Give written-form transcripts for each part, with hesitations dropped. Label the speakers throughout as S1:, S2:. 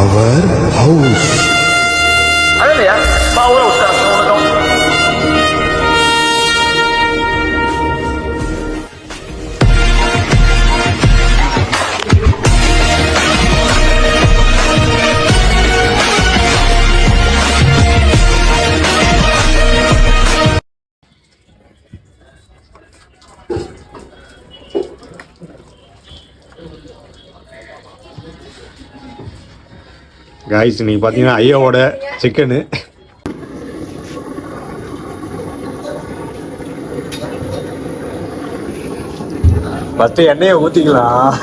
S1: Power house.
S2: இல்லையா power house
S3: guys இன்னைக்கு பார்த்தீங்கன்னா ஐயாவோட சிக்கனு ஃபஸ்ட்டு எண்ணெயை ஊற்றிக்கலாம்.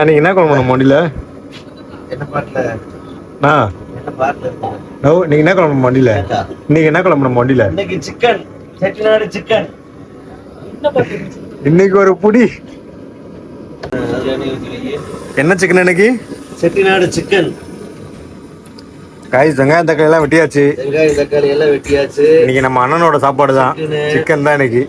S3: நீங்கள் என்ன குழம்பு பண்ண மண்டியில்
S4: என்ன பாட்டில்
S3: ஆ
S4: என்ன பாட்டில்
S3: நோ நீங்கள் என்ன குழம்பு மண்டியில் இன்னைக்கு என்ன குழம்பு பண்ண மண்டியில்
S4: இன்னைக்கு சிக்கன் செட்டிநாடு சிக்கன்
S3: இன்னைக்கு ஒரு புடி என்ன சிக்கன் இன்னைக்கு
S4: செட்டிநாடு சிக்கன்.
S3: காய்ஸ் வெங்காயம் தக்காளி எல்லாம் வெட்டியாச்சு.
S4: வெங்காயம் தக்காளி எல்லாம் வெட்டியாச்சு.
S3: இன்னைக்கு நம்ம அண்ணனோட சாப்பாடு தான், சிக்கன் தான் இன்னைக்கு.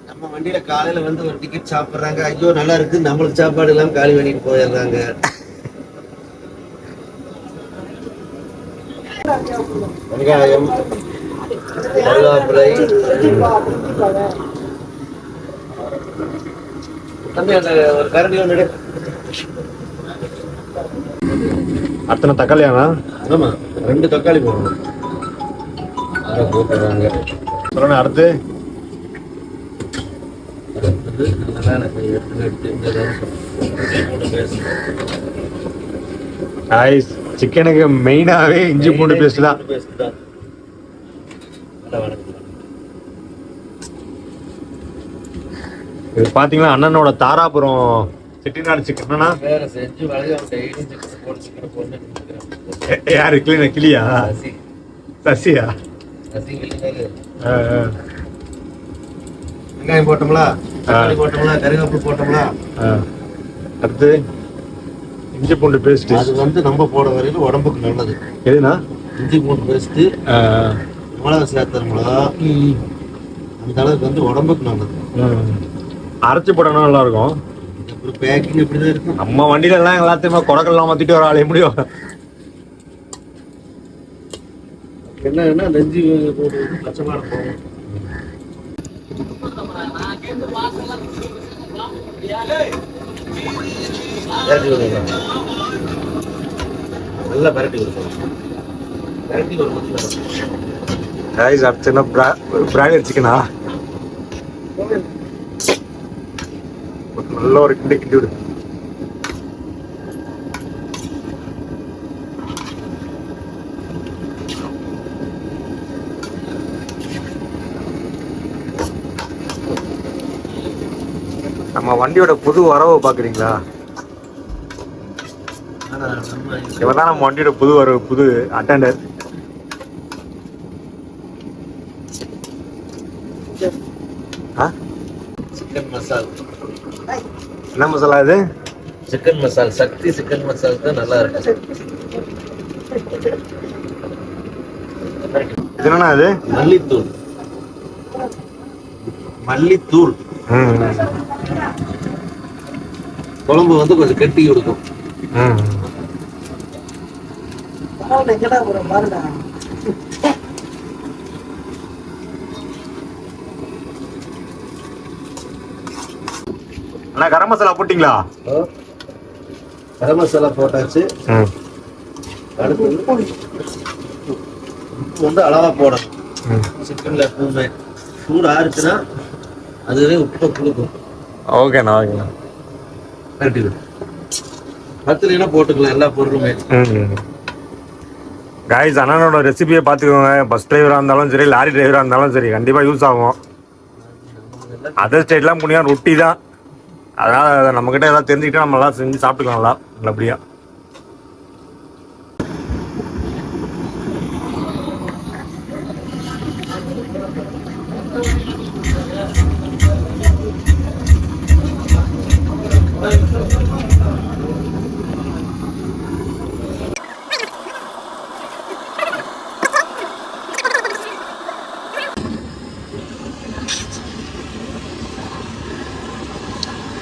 S4: நம்ம வண்டியில காலையில வந்து ஒரு டிக்கெட் சாப்பிடுறாங்க, ஐயோ நல்லா இருக்கு, நம்மளுக்கு சாப்பாடு எல்லாம் காலி பண்ணிட்டு போயிடுறாங்க. வெங்காயம் கருவேப்பிலை தம்பி அந்த ஒரு கரண்டி ஒன்று.
S3: அத்தனை தக்காளியாண்ணா?
S4: ஆமா 2 தக்காளி போடணும். அதை போட்டுறாங்க.
S3: சொல்லணும் அடுத்து காய்ஸ் சிக்கனுக்கு மெயினாவே இஞ்சி பூண்டு பேஸ்ட் தான். இது பாத்தீங்கன்னா அண்ணனோட தாராபுரம் செட்டிநாடு சிக்கன்.
S4: வேற செஞ்சு
S3: யாரு கிளீன கிளியா சசியா?
S4: வெங்காயம் போட்டோம்ல, தக்காளி போட்டோம்ல, கருவேப்பிலை போட்டோம்ல.
S3: அடுத்து இஞ்சி பூண்டு பேஸ்ட்.
S4: அது வந்து நம்ம போட வரையில உடம்புக்கு நல்லது.
S3: எதுனா
S4: இஞ்சி பூண்டு பேஸ்ட் மிளகா சேர்த்தோம்ல, அந்த அளவுக்கு வந்து உடம்புக்கு நல்லது.
S3: அரைச்சி போட்டோம்னா நல்லா இருக்கும்.
S4: பேக்கிங் இப்படிதான் இருக்கும்.
S3: நம்ம வண்டியில எல்லாம் எல்லாத்தையுமே கொடக்கெல்லாம் மாத்திட்டு ஒரு ஆளே முடியும்.
S4: என்னன்னா நெஞ்சு போட்டு பச்சைமாட போகும். நல்லா பரட்டி கொடுக்கணும். பரட்டி ஒரு
S3: ரைஸ் அடுத்து பிராய்லர் சிக்கனா நல்ல ஒரு கிண்டி கிண்டி விடு. நம்ம வண்டியோட புது வரவை பாக்குறீங்களா? இவதான் நம்ம வண்டியோட புது வரவு, புது அட்டெண்டர்.
S4: சிக்கன் மசாலா.
S3: என்ன மசாலா இது?
S4: சிக்கன் மசாலா, சக்தி சிக்கன் மசாலா தான் நல்லா இருக்கு.
S3: இது என்னன்னா இது?
S4: மல்லித்தூள். மல்லித்தூள் குழம்பு வந்து கொஞ்சம் கெட்டி கொடுக்கும்.
S3: அண்ணா கரம் மசாலா போட்டீங்களா?
S4: கரம் மசாலா போட்டாச்சு. அடுத்து உப்பு வந்து அளவா போடணும். சிக்கன்ல எப்பவுமே சூடு ஆறுச்சுன்னா அதுவே உப்பை கொடுக்கும்.
S3: ஓகேண்ணா ஓகேண்ணா.
S4: கரெக்டு. பத்துலனா போட்டுக்கலாம் எல்லா பொருளுமே.
S3: காய்ஸ் அண்ணனோட ரெசிபியை பார்த்துக்கோங்க. பஸ் டிரைவராக இருந்தாலும் சரி, லாரி டிரைவராக இருந்தாலும் சரி, கண்டிப்பாக யூஸ் ஆகும். அதர் ஸ்டேட்லாம் முடியாது, ரொட்டி தான். அதனால் நம்மக்கிட்ட எல்லாம் தெரிஞ்சுக்கிட்டா நம்மளாம் செஞ்சு சாப்பிட்டுக்கலாம்ல நல்லபடியாக.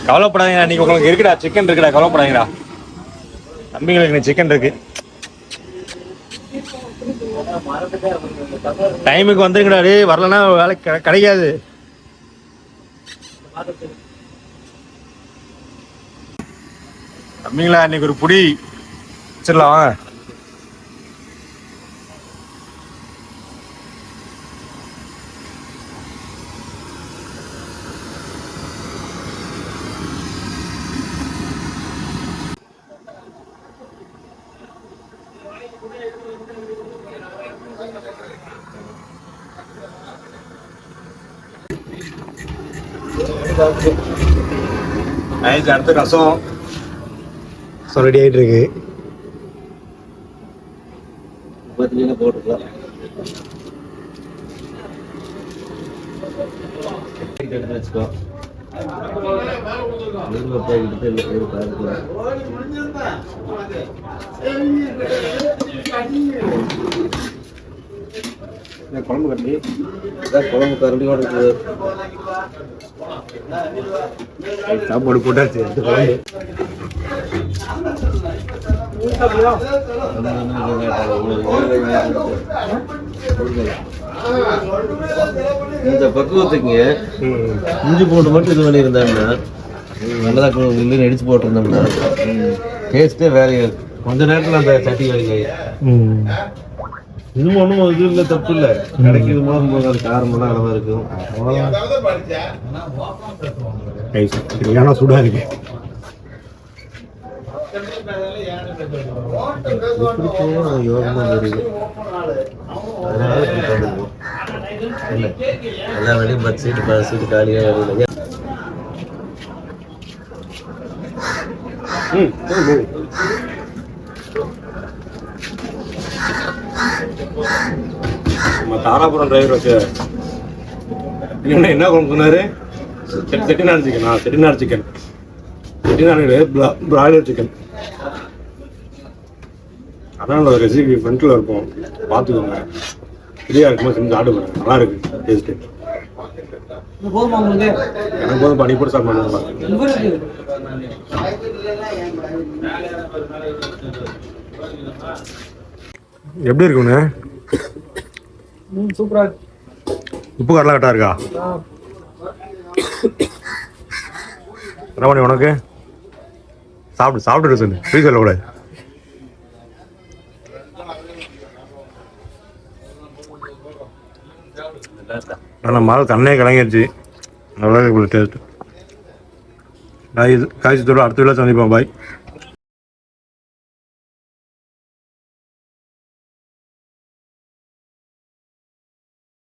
S3: கவலைப்படாதீங்க, இன்னைக்கு உங்களுக்கு இருக்குடா சிக்கன் இருக்குடா, கவலைப்படாதீங்கடா தம்பிங்களுக்கு சிக்கன் இருக்கு. டைமுக்கு வந்துருங்கடா, டேய் வரலன்னா வேலை கிடைக்காது. தம்பிங்களா இன்னைக்கு ஒரு புடி வச்சிடலாம் வாங்க. அடுத்து ரசம் ரெடி ஆகிட்டு இருக்கு.
S4: போட்டுக்கலாம். வச்சுக்கோ
S3: குழம்பு கட்டி
S4: குழம்பு கரண்டியோட இருக்குது.
S3: சாப்பாடு போட்டாச்சு.
S4: இந்த பக்குவத்துக்கு இஞ்சி பூண்டு மட்டும் இது பண்ணியிருந்தாங்கன்னா நல்லதா இல்லைன்னு அடிச்சு போட்டிருந்தோம்னா டேஸ்ட்டே வேற. கொஞ்ச நேரத்தில் அந்த சட்டி வேலைங்க இன்னும் ஒன்றும் இது இல்லை, தப்பு இல்லை. கிடைக்கிறது போது அது காரமெல்லாம் அளவாக இருக்கும்.
S3: சூடாக இருக்கு.
S4: யோகமா தெரியுது. அதனால எல்லா வேலையும் 10 சீட்டு காலியாக வேலையில்.
S3: நம்ம தாராபுரம் டிரைவர் வச்சு என்ன கொண்டு சொன்னாரு? Chettinad chicken. Chettinad chicken, Chettinad broiler chicken. அதான் ரெசிபி ஃப்ரண்ட்ல இருக்கும், பார்த்துக்கோங்க. ஃப்ரீயாக இருக்கும்போது செஞ்சு ஆர்டர் பண்ணுங்க, நல்லா இருக்கு டேஸ்ட்டு. எனக்கு போதும் பண்ணி போட்டு சாப்பிடுங்க. எப்படி இருக்குண்ணே?
S2: சூப்பரா.
S3: உப்பு காரெலாம் கரெக்டாக இருக்கா? ரமணி உனக்கு சாப்பிட்டு சொல்லு, ஃப்ரீ சொல்லக்கூடாது. நல்லா மாவு தண்ணியே கலங்கிடுச்சு, நல்லா இருக்கு டேஸ்ட்டு. காய்ச்சி தூரம் அடுத்த வீட்டில் சந்திப்போம். பாய்.